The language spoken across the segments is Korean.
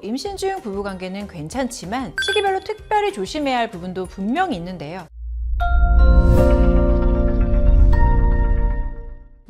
임신 중 부부관계는 괜찮지만 시기별로 특별히 조심해야 할 부분도 분명히 있는데요.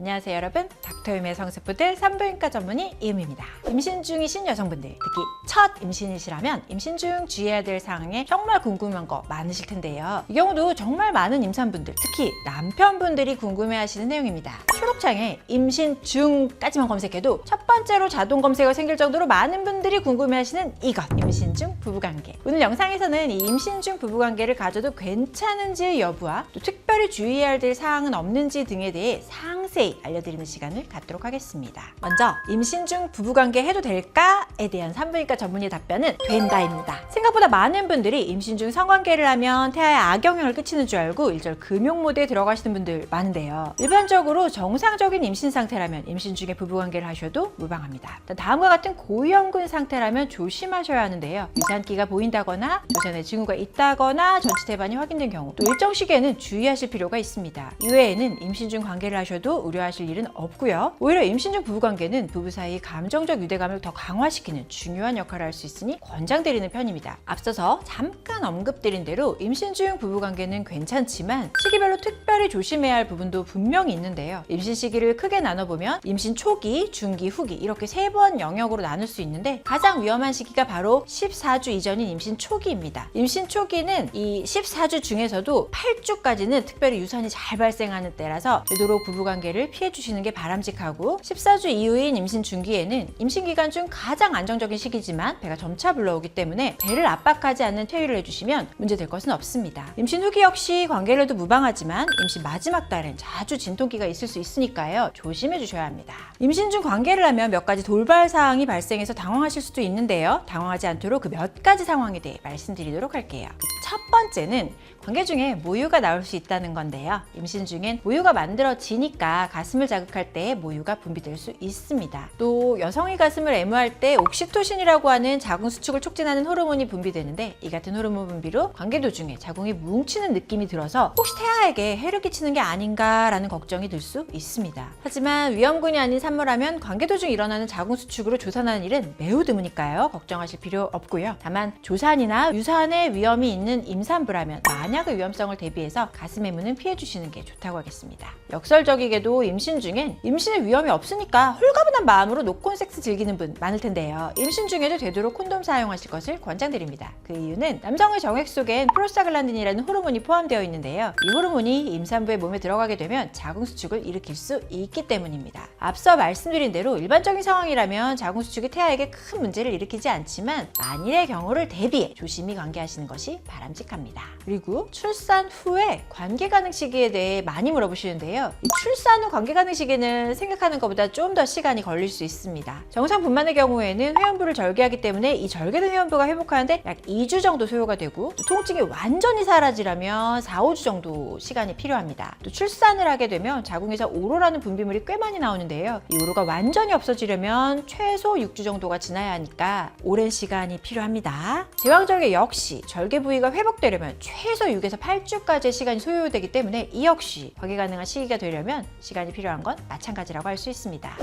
안녕하세요 여러분, 닥터유미의 성스푸드 산부인과 전문의 이음입니다. 임신 중이신 여성분들, 특히 첫 임신이시라면 임신 중 주의해야 될 사항에 정말 궁금한 거 많으실 텐데요. 이 경우도 정말 많은 임산분들, 특히 남편분들이 궁금해하시는 내용입니다. 초록창에 임신 중까지만 검색해도 첫 번째로 자동 검색어 생길 정도로 많은 분들이 궁금해하시는 이것, 임신 중 부부관계. 오늘 영상에서는 이 임신 중 부부관계를 가져도 괜찮은지 여부와 또 특별히 주의해야 될 사항은 없는지 등에 대해 상세히 알려드리는 시간을 갖도록 하겠습니다. 먼저 임신 중 부부관계 해도 될까에 대한 산부인과 전문의 답변은 된다입니다. 생각보다 많은 분들이 임신 중 성관계를 하면 태아에 악영향을 끼치는 줄 알고 일절 금욕 모드에 들어가시는 분들 많은데요. 일반적으로 정상적인 임신 상태라면 임신 중에 부부관계를 하셔도 무방합니다. 다음과 같은 고위험군 상태라면 조심하셔야 하는데요. 유산기가 보인다거나 조산의 징후가 있다거나 전치 태반이 확인된 경우, 또 일정 시기에는 주의하실 필요가 있습니다. 이외에는 임신 중 관계를 하셔도 우려하실 일은 없고요. 오히려 임신 중 부부관계는 부부 사이 감정적 유대감을 더 강화시키는 중요한 역할을 할 수 있으니 권장드리는 편입니다. 앞서서 잠깐 언급드린 대로 임신 중 부부관계는 괜찮지만 시기별로 특별히 조심해야 할 부분도 분명히 있는데요. 임신 시기를 크게 나눠보면 임신 초기, 중기, 후기 이렇게 세 번 영역으로 나눌 수 있는데 가장 위험한 시기가 바로 14주 이전인 임신 초기입니다. 임신 초기는 이 14주 중에서도 8주까지는 특별히 유산이 잘 발생하는 때라서 되도록 부부관계를 피해 주시는 게 바람직하고, 14주 이후인 임신 중기에는 임신 기간 중 가장 안정적인 시기지만 배가 점차 불러오기 때문에 배를 압박하지 않는 퇴위를 해주시면 문제될 것은 없습니다. 임신 후기 역시 관계를 해도 무방하지만 임신 마지막 달엔 자주 진통기가 있을 수 있으니까요. 조심해 주셔야 합니다. 임신 중 관계를 하면 몇 가지 돌발 사항이 발생해서 당황하실 수도 있는데요. 당황하지 않도록 그 몇 가지 상황에 대해 말씀드리도록 할게요. 첫 번째는 관계 중에 모유가 나올 수 있다는 건데요. 임신 중엔 모유가 만들어지니까 가슴을 자극할 때 모유가 분비될 수 있습니다. 또 여성이 가슴을 애무할 때 옥시토신이라고 하는 자궁 수축을 촉진하는 호르몬이 분비되는데, 이 같은 호르몬 분비로 관계 도중에 자궁이 뭉치는 느낌이 들어서 혹시 태아에게 해를 끼치는 게 아닌가라는 걱정이 들 수 있습니다. 하지만 위험군이 아닌 산모라면 관계 도중 일어나는 자궁 수축으로 조산하는 일은 매우 드무니까요. 걱정하실 필요 없고요. 다만 조산이나 유산의 위험이 있는 임산부라면 만약의 위험성을 대비해서 가슴 애무는 피해 주시는 게 좋다고 하겠습니다. 역설적이게도 임신 중엔 임신의 위험이 없으니까 홀가분한 마음으로 노콘섹스 즐기는 분 많을 텐데요. 임신 중에도 되도록 콘돔 사용하실 것을 권장드립니다. 그 이유는 남성의 정액 속엔 프로스타글란딘이라는 호르몬이 포함되어 있는데요. 이 호르몬이 임산부의 몸에 들어가게 되면 자궁 수축을 일으킬 수 있기 때문입니다. 앞서 말씀드린 대로 일반적인 상황이라면 자궁 수축이 태아에게 큰 문제를 일으키지 않지만 만일의 경우를 대비해 조심히 관계하시는 것이 바람직합니다. 그리고 출산 후에 관계 가능 시기에 대해 많이 물어보시는데요. 이 출산 후 관계 가능 시기는 생각하는 것보다 좀 더 시간이 걸릴 수 있습니다. 정상 분만의 경우에는 회원부를 절개하기 때문에 이 절개된 회원부가 회복하는데 약 2주 정도 소요가 되고, 또 통증이 완전히 사라지려면 4, 5주 정도 시간이 필요합니다. 또 출산을 하게 되면 자궁에서 오로라는 분비물이 꽤 많이 나오는데요. 이 오로가 완전히 없어지려면 최소 6주 정도가 지나야 하니까 오랜 시간이 필요합니다. 제왕절개 역시 절개 부위가 회복되려면 최소 6에서 8주까지의 시간이 소요되기 때문에 이 역시 관계 가능한 시기가 되려면 시간이 필요한 건 마찬가지라고 할 수 있습니다.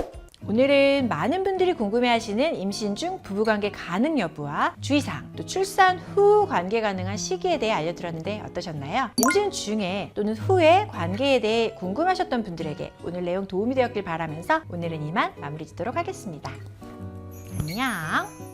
오늘은 많은 분들이 궁금해하시는 임신 중 부부관계 가능 여부와 주의사항, 또 출산 후 관계 가능한 시기에 대해 알려드렸는데 어떠셨나요? 임신 중에 또는 후에 관계에 대해 궁금하셨던 분들에게 오늘 내용 도움이 되었길 바라면서 오늘은 이만 마무리 짓도록 하겠습니다. 안녕!